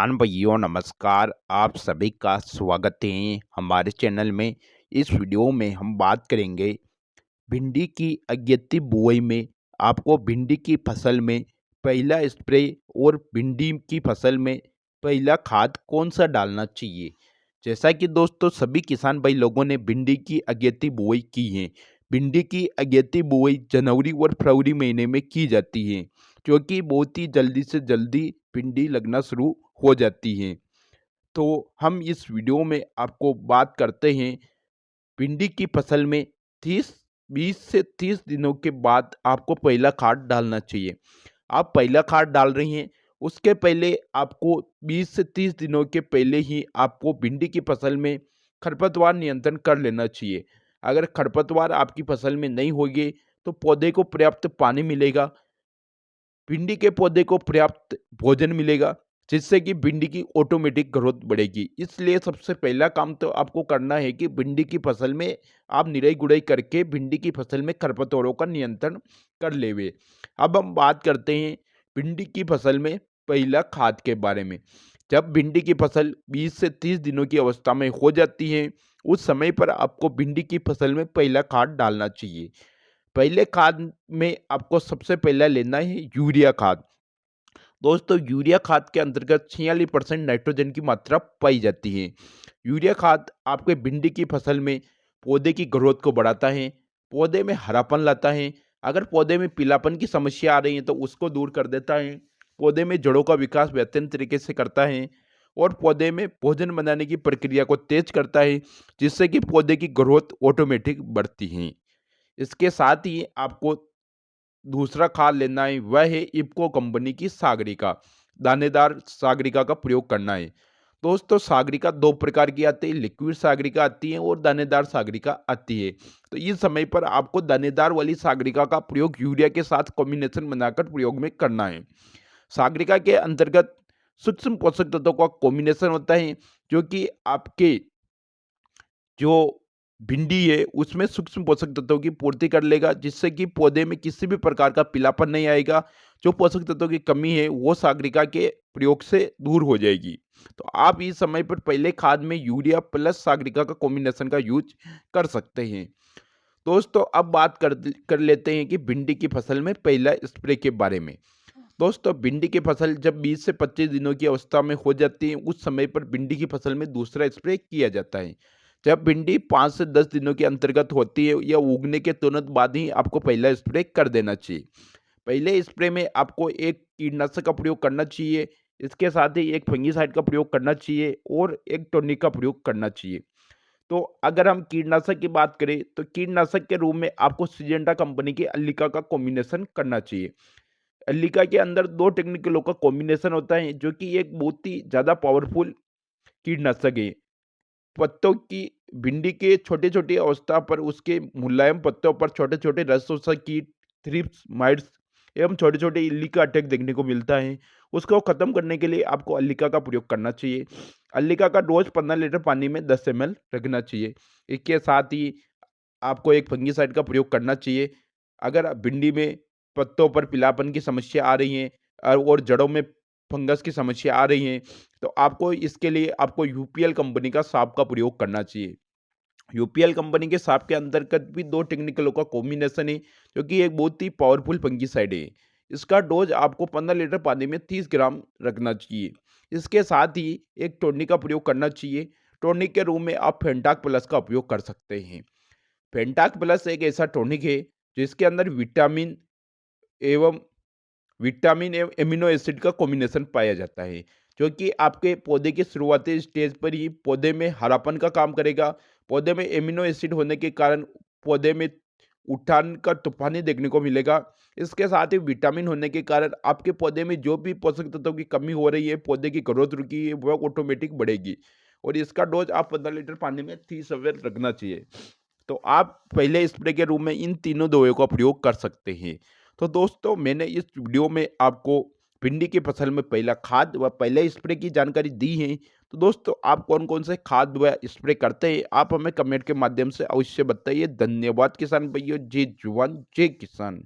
किसान भाइयों नमस्कार। आप सभी का स्वागत है हमारे चैनल में। इस वीडियो में हम बात करेंगे भिंडी की अगेती बुआई में आपको भिंडी की फसल में पहला स्प्रे और भिंडी की फसल में पहला खाद कौन सा डालना चाहिए। जैसा कि दोस्तों सभी किसान भाई लोगों ने भिंडी की अगेती बुआई की है। भिंडी की अगेती बुआई जनवरी और फरवरी महीने में की जाती है, क्योंकि बहुत ही जल्दी से जल्दी भिंडी लगना शुरू हो जाती है। तो हम इस वीडियो में आपको बात करते हैं भिंडी की फसल में 20 से 30 दिनों के बाद आपको पहला खाद डालना चाहिए। आप पहला खाद डाल रही हैं, उसके पहले आपको 20 से 30 दिनों के पहले ही आपको भिंडी की फसल में खरपतवार नियंत्रण कर लेना चाहिए। अगर खरपतवार आपकी फसल में नहीं होगी तो पौधे को पर्याप्त पानी मिलेगा, भिंडी के पौधे को पर्याप्त भोजन मिलेगा, जिससे कि भिंडी की ऑटोमेटिक ग्रोथ बढ़ेगी। इसलिए सबसे पहला काम तो आपको करना है कि भिंडी की फसल में आप निराई गुड़ाई करके भिंडी की फसल में खरपतवारों का नियंत्रण कर लेवे। अब हम बात करते हैं भिंडी की फसल में पहला खाद के बारे में। जब भिंडी की फसल 20 से 30 दिनों की अवस्था में हो जाती है, उस समय पर आपको भिंडी की फसल में पहला खाद डालना चाहिए। पहले खाद में आपको सबसे पहला लेना है यूरिया खाद। दोस्तों यूरिया खाद के अंतर्गत 46% नाइट्रोजन की मात्रा पाई जाती है। यूरिया खाद आपके भिंडी की फसल में पौधे की ग्रोथ को बढ़ाता है, पौधे में हरापन लाता है। अगर पौधे में पीलापन की समस्या आ रही है तो उसको दूर कर देता है, पौधे में जड़ों का विकास बेहतर तरीके से करता है और पौधे में भोजन बनाने की प्रक्रिया को तेज करता है, जिससे कि पौधे की ग्रोथ ऑटोमेटिक बढ़ती है। इसके साथ ही आपको दूसरा खाद लेना है, वह है इफ्को कंपनी की सागरिका। दानेदार सागरिका का प्रयोग करना है। दोस्तों सागरिका दो प्रकार की आती है, लिक्विड सागरिका आती है और दानेदार सागरिका आती है। तो इस समय पर आपको दानेदार वाली सागरिका का प्रयोग यूरिया के साथ कॉम्बिनेशन बनाकर प्रयोग में करना है। सागरिका के अंतर्गत सूक्ष्म पोषक तत्वों का कॉम्बिनेशन होता है, जो कि आपके जो भिंडी है उसमें सूक्ष्म पोषक तत्वों की पूर्ति कर लेगा, जिससे कि पौधे में किसी भी प्रकार का पीलापन नहीं आएगा। जो पोषक तत्वों की कमी है वो सागरिका के प्रयोग से दूर हो जाएगी। तो आप इस समय पर पहले खाद में यूरिया प्लस सागरिका का कॉम्बिनेशन का यूज कर सकते हैं। दोस्तों अब बात कर लेते हैं कि भिंडी की फसल में पहला स्प्रे के बारे में। दोस्तों भिंडी की फसल जब 20 से 25 दिनों की अवस्था में हो जाती है, उस समय पर भिंडी की फसल में दूसरा स्प्रे किया जाता है। जब भिंडी 5 से 10 दिनों के अंतर्गत होती है या उगने के तुरंत बाद ही आपको पहला स्प्रे कर देना चाहिए। पहले स्प्रे में आपको एक कीटनाशक का प्रयोग करना चाहिए, इसके साथ ही एक फंगीसाइड का प्रयोग करना चाहिए और एक टॉनिक का प्रयोग करना चाहिए। तो अगर हम कीटनाशक की बात करें तो कीटनाशक के रूप में आपको सिजेंटा कंपनी की अल्लिका का कॉम्बिनेशन करना चाहिए। अल्लिका के अंदर दो टेक्निकलों का कॉम्बिनेशन होता है, जो कि एक बहुत ही ज़्यादा पावरफुल कीटनाशक है। पत्तों की भिंडी के छोटे-छोटे अवस्था पर उसके मुलायम पत्तों पर छोटे-छोटे रस-वसा कीट, थ्रिप्स, माइट्स एवं छोटे-छोटे इल्ली का अटैक देखने को मिलता है। उसको खत्म करने के लिए आपको अल्लिका का प्रयोग करना चाहिए। अल्लिका का डोज़ 15 लीटर पानी में 10 एमएल रखना चाहिए। इसके साथ ही आपको एक फंगिसाइड का प्रयोग करना चाहिए। अगर भिंडी में पत्तों पर पीलापन की समस्या आ रही है और जड़ों में फंगस की समस्या आ रही है, तो आपको इसके लिए आपको यूपीएल कंपनी का साप का प्रयोग करना चाहिए। यूपीएल कंपनी के साप के अंतर्गत भी दो टेक्निकलों का कॉम्बिनेशन है, जो कि एक बहुत ही पावरफुल फंगिसाइड है। इसका डोज आपको 15 लीटर पानी में 30 ग्राम रखना चाहिए। इसके साथ ही एक टॉनिक का प्रयोग करना चाहिए। टॉनिक के रूप में आप फेंटाक प्लस का उपयोग कर सकते हैं। फेंटाक प्लस एक ऐसा टॉनिक है जिसके अंदर एवं विटामिन एमिनो एसिड का कॉम्बिनेशन पाया जाता है, जो कि आपके पौधे के शुरुआती स्टेज पर ही पौधे में हरापन का काम करेगा। पौधे में एमिनो एसिड होने के कारण पौधे में उठान का तूफानी देखने को मिलेगा। इसके साथ ही विटामिन होने के कारण आपके पौधे में जो भी पोषक तत्वों की कमी हो रही है, पौधे की ग्रोथ रुकी है, वह ऑटोमेटिक बढ़ेगी। और इसका डोज आप 15 लीटर पानी में 30 एमएल रखना चाहिए। तो आप पहले स्प्रे के रूप में इन तीनों दवाइयों का प्रयोग कर सकते हैं। तो दोस्तों मैंने इस वीडियो में आपको भिंडी की फसल में पहला खाद व पहले स्प्रे की जानकारी दी है। तो दोस्तों आप कौन कौन से खाद व स्प्रे करते हैं, आप हमें कमेंट के माध्यम से अवश्य बताइए। धन्यवाद किसान भाइयों। जय जवान जय किसान।